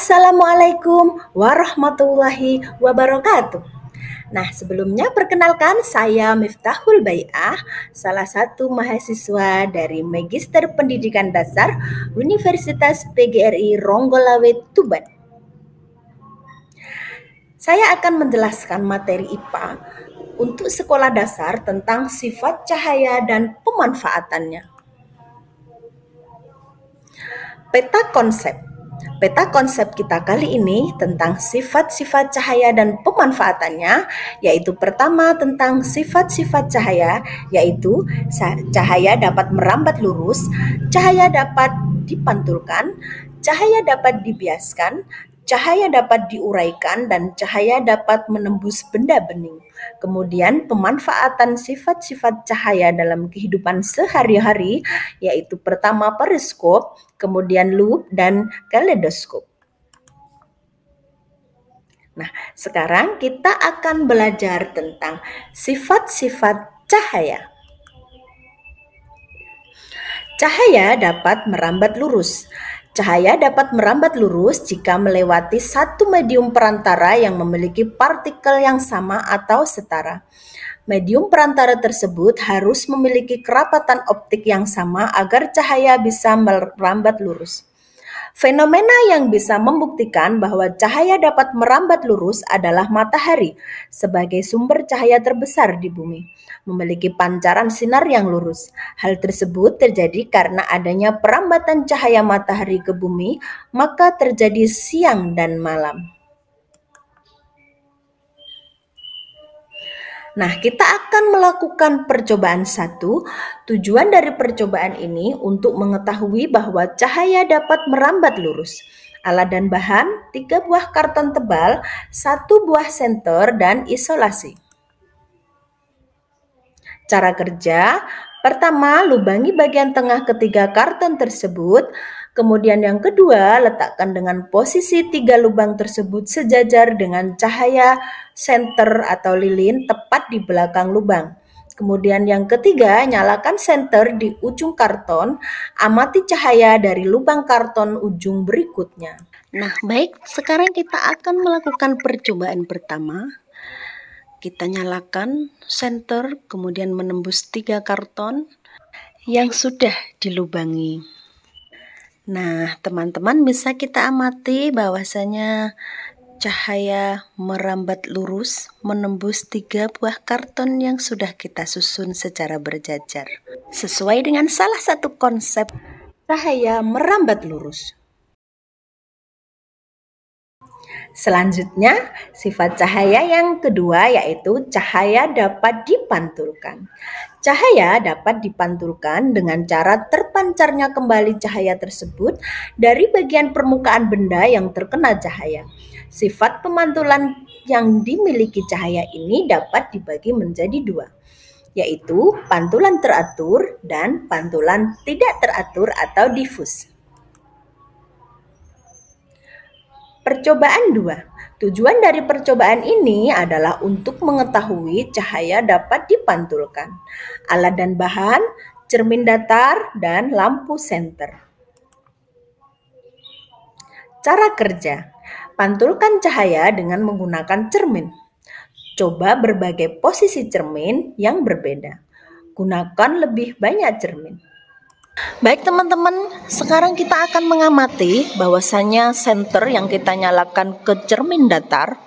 Assalamualaikum warahmatullahi wabarakatuh. Nah, sebelumnya perkenalkan saya Miftahul Bai'ah, salah satu mahasiswa dari Magister Pendidikan Dasar Universitas PGRI Ronggolawe Tuban. Saya akan menjelaskan materi IPA untuk sekolah dasar tentang sifat cahaya dan pemanfaatannya. Peta konsep kita kali ini tentang sifat-sifat cahaya dan pemanfaatannya, yaitu pertama tentang sifat-sifat cahaya, yaitu cahaya dapat merambat lurus, cahaya dapat dipantulkan, cahaya dapat dibiaskan, cahaya dapat diuraikan, dan cahaya dapat menembus benda bening. Kemudian pemanfaatan sifat-sifat cahaya dalam kehidupan sehari-hari, yaitu pertama periskop, kemudian loop, dan kaleidoskop. Nah, sekarang kita akan belajar tentang sifat-sifat cahaya. Cahaya dapat merambat lurus. Cahaya dapat merambat lurus jika melewati satu medium perantara yang memiliki partikel yang sama atau setara. Medium perantara tersebut harus memiliki kerapatan optik yang sama agar cahaya bisa merambat lurus. Fenomena yang bisa membuktikan bahwa cahaya dapat merambat lurus adalah matahari sebagai sumber cahaya terbesar di bumi, memiliki pancaran sinar yang lurus. Hal tersebut terjadi karena adanya perambatan cahaya matahari ke bumi, maka terjadi siang dan malam. Nah, kita akan melakukan percobaan 1. Tujuan dari percobaan ini untuk mengetahui bahwa cahaya dapat merambat lurus. Alat dan bahan, 3 buah karton tebal, 1 buah senter, dan isolasi. Cara kerja, pertama, lubangi bagian tengah ketiga karton tersebut. Kemudian yang kedua, letakkan dengan posisi 3 lubang tersebut sejajar dengan cahaya senter atau lilin tepat di belakang lubang. Kemudian yang ketiga, nyalakan senter di ujung karton, amati cahaya dari lubang karton ujung berikutnya. Nah, baik, sekarang kita akan melakukan percobaan pertama. Kita nyalakan senter, kemudian menembus 3 karton yang sudah dilubangi. Nah, teman-teman bisa kita amati bahwasanya cahaya merambat lurus menembus 3 buah karton yang sudah kita susun secara berjajar. Sesuai dengan salah satu konsep cahaya merambat lurus. Selanjutnya, sifat cahaya yang kedua yaitu cahaya dapat dipantulkan. Cahaya dapat dipantulkan dengan cara terpancarnya kembali cahaya tersebut dari bagian permukaan benda yang terkena cahaya. Sifat pemantulan yang dimiliki cahaya ini dapat dibagi menjadi 2, yaitu pantulan teratur dan pantulan tidak teratur atau difus. Percobaan 2. Tujuan dari percobaan ini adalah untuk mengetahui cahaya dapat dipantulkan. Alat dan bahan, cermin datar, dan lampu senter. Cara kerja. Pantulkan cahaya dengan menggunakan cermin. Coba berbagai posisi cermin yang berbeda. Gunakan lebih banyak cermin. Baik teman-teman, sekarang kita akan mengamati bahwasanya senter yang kita nyalakan ke cermin datar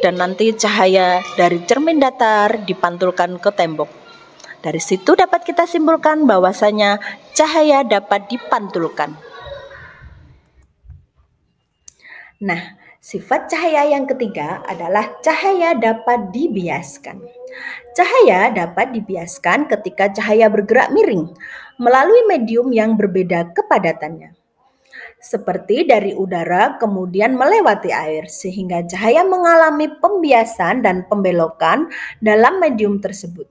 dan nanti cahaya dari cermin datar dipantulkan ke tembok. Dari situ dapat kita simpulkan bahwasanya cahaya dapat dipantulkan. Nah, sifat cahaya yang ketiga adalah cahaya dapat dibiaskan. Cahaya dapat dibiaskan ketika cahaya bergerak miring melalui medium yang berbeda kepadatannya. Seperti dari udara kemudian melewati air, sehingga cahaya mengalami pembiasan dan pembelokan dalam medium tersebut.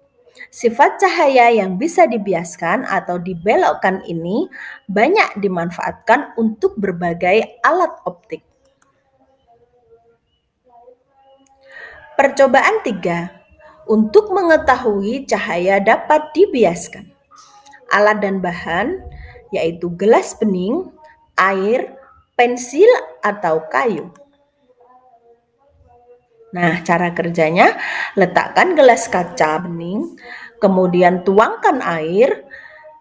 Sifat cahaya yang bisa dibiaskan atau dibelokkan ini banyak dimanfaatkan untuk berbagai alat optik. Percobaan 3. Untuk mengetahui cahaya dapat dibiaskan. Alat dan bahan yaitu gelas bening, air, pensil, atau kayu. Nah, cara kerjanya, letakkan gelas kaca bening, kemudian tuangkan air,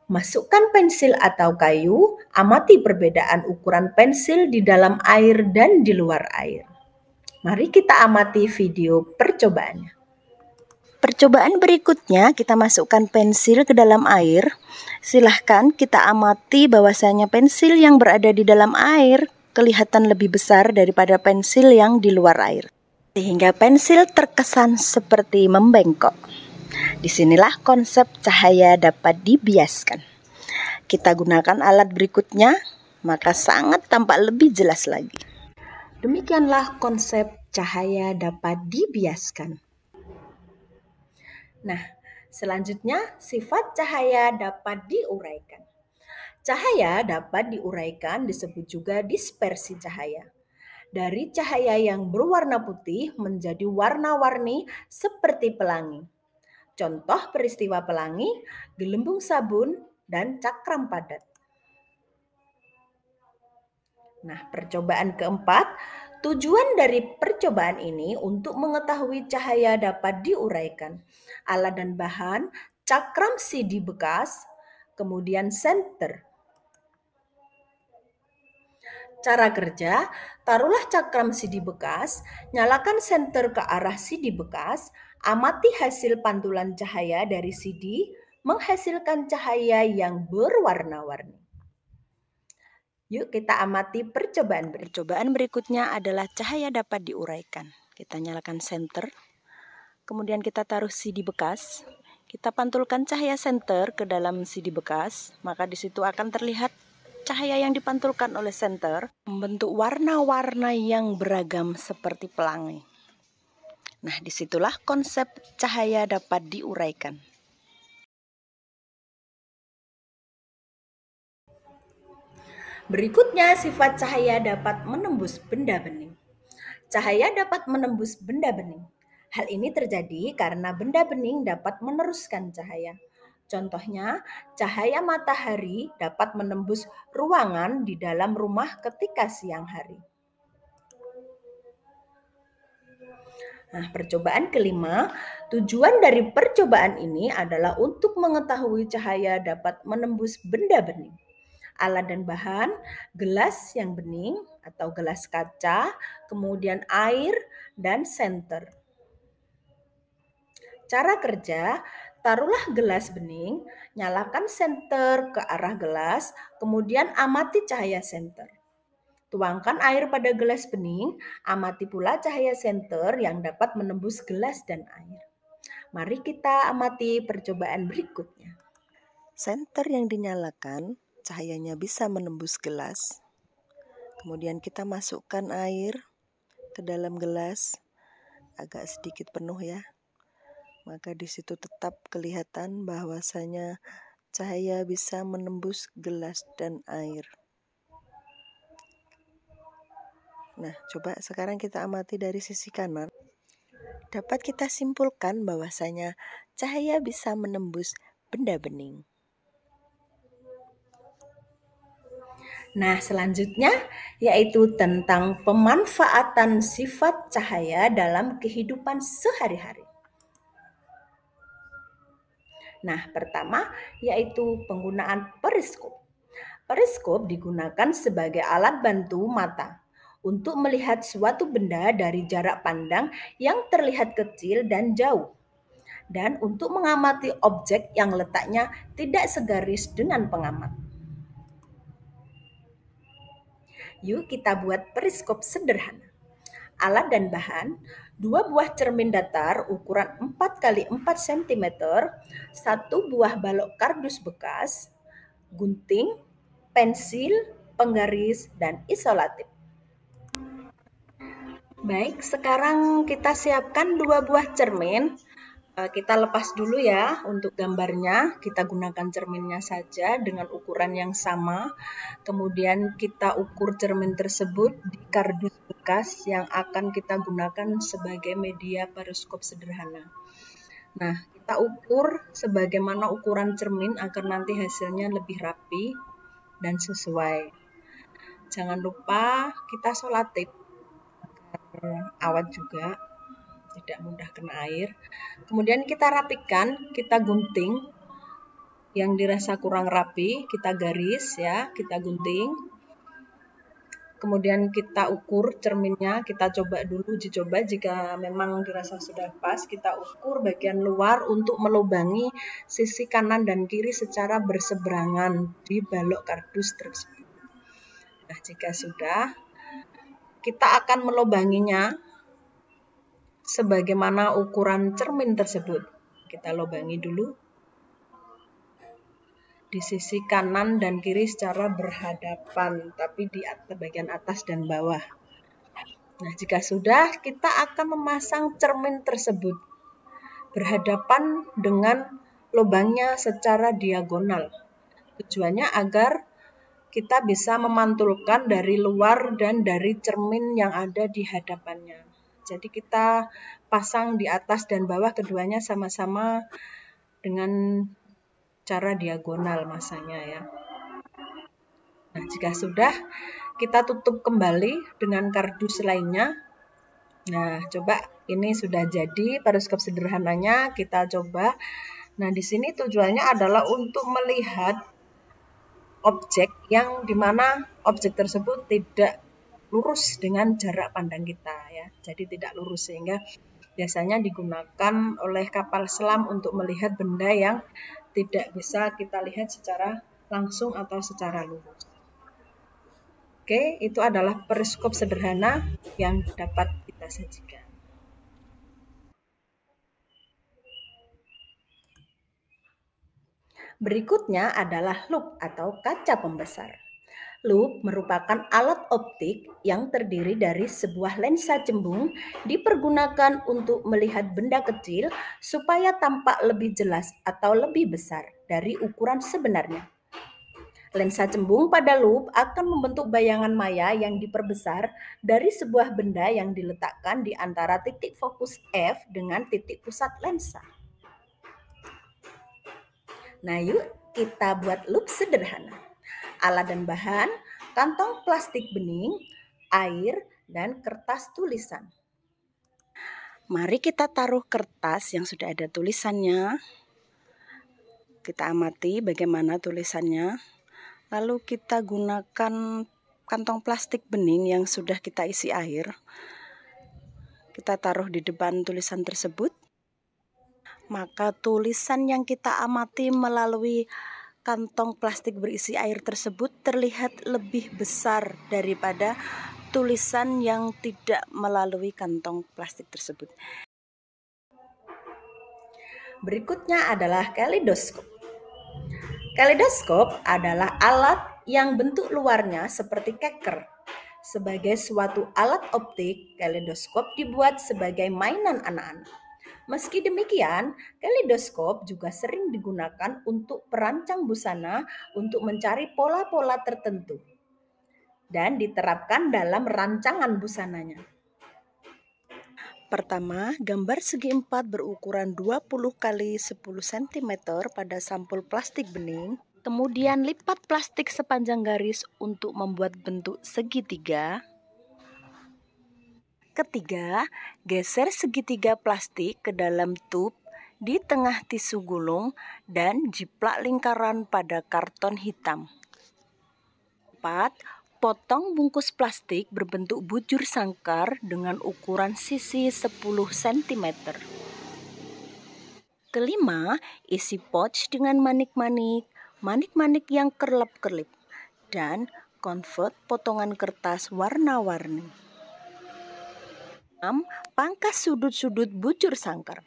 masukkan pensil atau kayu, amati perbedaan ukuran pensil di dalam air dan di luar air. Mari kita amati video percobaannya. Percobaan berikutnya, kita masukkan pensil ke dalam air. Silahkan kita amati bahwasanya pensil yang berada di dalam air kelihatan lebih besar daripada pensil yang di luar air, sehingga pensil terkesan seperti membengkok. Disinilah konsep cahaya dapat dibiaskan. Kita gunakan alat berikutnya, maka sangat tampak lebih jelas lagi. Demikianlah konsep cahaya dapat dibiaskan. Nah, selanjutnya sifat cahaya dapat diuraikan. Cahaya dapat diuraikan disebut juga dispersi cahaya. Dari cahaya yang berwarna putih menjadi warna-warni seperti pelangi. Contoh peristiwa pelangi, gelembung sabun, dan cakram padat. Nah, percobaan keempat, tujuan dari percobaan ini untuk mengetahui cahaya dapat diuraikan. Alat dan bahan, cakram CD bekas, kemudian senter. Cara kerja, taruhlah cakram CD bekas, nyalakan senter ke arah CD bekas, amati hasil pantulan cahaya dari CD, menghasilkan cahaya yang berwarna-warni. Yuk kita amati percobaan berikutnya. Percobaan berikutnya adalah cahaya dapat diuraikan. Kita nyalakan senter, kemudian kita taruh CD bekas, kita pantulkan cahaya senter ke dalam CD bekas, maka di situ akan terlihat cahaya yang dipantulkan oleh senter membentuk warna-warna yang beragam seperti pelangi. Nah, disitulah konsep cahaya dapat diuraikan. Berikutnya, sifat cahaya dapat menembus benda bening. Cahaya dapat menembus benda bening. Hal ini terjadi karena benda bening dapat meneruskan cahaya. Contohnya, cahaya matahari dapat menembus ruangan di dalam rumah ketika siang hari. Nah, percobaan kelima, tujuan dari percobaan ini adalah untuk mengetahui cahaya dapat menembus benda bening. Alat dan bahan, gelas yang bening atau gelas kaca, kemudian air, dan senter. Cara kerja, taruhlah gelas bening, nyalakan senter ke arah gelas, kemudian amati cahaya senter. Tuangkan air pada gelas bening, amati pula cahaya senter yang dapat menembus gelas dan air. Mari kita amati percobaan berikutnya. Senter yang dinyalakan, cahayanya bisa menembus gelas. Kemudian kita masukkan air ke dalam gelas, agak sedikit penuh ya. Maka di situ tetap kelihatan bahwasanya cahaya bisa menembus gelas dan air. Nah, coba sekarang kita amati dari sisi kanan. Dapat kita simpulkan bahwasanya cahaya bisa menembus benda bening. Nah, selanjutnya yaitu tentang pemanfaatan sifat cahaya dalam kehidupan sehari-hari. Nah, pertama yaitu penggunaan periskop. Periskop digunakan sebagai alat bantu mata untuk melihat suatu benda dari jarak pandang yang terlihat kecil dan jauh, dan untuk mengamati objek yang letaknya tidak segaris dengan pengamat. Yuk kita buat periskop sederhana. Alat dan bahan, 2 buah cermin datar ukuran 4 x 4 cm, 1 buah balok kardus bekas, gunting, pensil, penggaris, dan isolatif. Baik, sekarang kita siapkan 2 buah cermin. Kita lepas dulu ya untuk gambarnya, kita gunakan cerminnya saja dengan ukuran yang sama. Kemudian kita ukur cermin tersebut di kardus bekas yang akan kita gunakan sebagai media periskop sederhana. Nah, kita ukur sebagaimana ukuran cermin agar nanti hasilnya lebih rapi dan sesuai. jangan lupa kita solatif agar awet juga, tidak mudah kena air. Kemudian kita rapikan, kita gunting. Yang dirasa kurang rapi, kita garis ya, kita gunting. Kemudian kita ukur cerminnya, kita coba dulu, uji coba. Jika memang dirasa sudah pas, kita ukur bagian luar untuk melubangi sisi kanan dan kiri secara berseberangan di balok kardus tersebut. Nah, jika sudah, kita akan melubanginya sebagaimana ukuran cermin tersebut. Kita lubangi dulu di sisi kanan dan kiri secara berhadapan, tapi di bagian atas dan bawah. Nah, jika sudah, kita akan memasang cermin tersebut berhadapan dengan lubangnya secara diagonal. Tujuannya agar kita bisa memantulkan dari luar dan dari cermin yang ada di hadapannya. Jadi kita pasang di atas dan bawah, keduanya sama-sama dengan cara diagonal masanya ya. Nah, jika sudah, kita tutup kembali dengan kardus lainnya. Nah, coba ini sudah jadi periskop sederhananya, kita coba. Nah, di sini tujuannya adalah untuk melihat objek yang dimana objek tersebut tidak lurus dengan jarak pandang kita ya. Jadi tidak lurus, sehingga biasanya digunakan oleh kapal selam untuk melihat benda yang tidak bisa kita lihat secara langsung atau secara lurus. Oke, itu adalah periskop sederhana yang dapat kita sajikan. Berikutnya adalah loop atau kaca pembesar. Loop merupakan alat optik yang terdiri dari sebuah lensa cembung dipergunakan untuk melihat benda kecil supaya tampak lebih jelas atau lebih besar dari ukuran sebenarnya. Lensa cembung pada loop akan membentuk bayangan maya yang diperbesar dari sebuah benda yang diletakkan di antara titik fokus F dengan titik pusat lensa. Nah, yuk kita buat loop sederhana. Alat dan bahan, kantong plastik bening, air, dan kertas tulisan. Mari kita taruh kertas yang sudah ada tulisannya. Kita amati bagaimana tulisannya. Lalu kita gunakan kantong plastik bening yang sudah kita isi air. Kita taruh di depan tulisan tersebut. Maka tulisan yang kita amati melalui kantong plastik berisi air tersebut terlihat lebih besar daripada tulisan yang tidak melalui kantong plastik tersebut. Berikutnya adalah kaleidoskop. Kaleidoskop adalah alat yang bentuk luarnya seperti keker. Sebagai suatu alat optik, kaleidoskop dibuat sebagai mainan anak-anak. Meski demikian, kaleidoskop juga sering digunakan untuk perancang busana untuk mencari pola-pola tertentu dan diterapkan dalam rancangan busananya. Pertama, gambar segi empat berukuran 20 x 10 cm pada sampul plastik bening. Kemudian lipat plastik sepanjang garis untuk membuat bentuk segitiga. Ketiga, geser segitiga plastik ke dalam tub di tengah tisu gulung dan jiplak lingkaran pada karton hitam. 4. Potong bungkus plastik berbentuk bujur sangkar dengan ukuran sisi 10 cm. Kelima, isi pouch dengan manik-manik yang kerlap-kerlip, dan convert potongan kertas warna-warni. 6. Pangkas sudut-sudut bujur sangkar.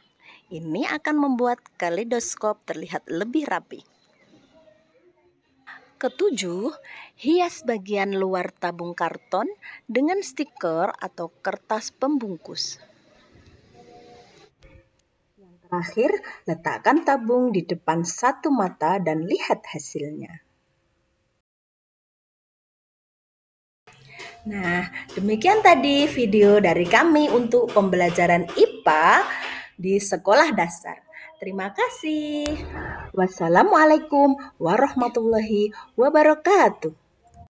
Ini akan membuat kaleidoskop terlihat lebih rapi. Ketujuh, hias bagian luar tabung karton dengan stiker atau kertas pembungkus. Yang terakhir, letakkan tabung di depan satu mata dan lihat hasilnya. Nah, demikian tadi video dari kami untuk pembelajaran IPA di sekolah dasar. Terima kasih. Wassalamualaikum warahmatullahi wabarakatuh.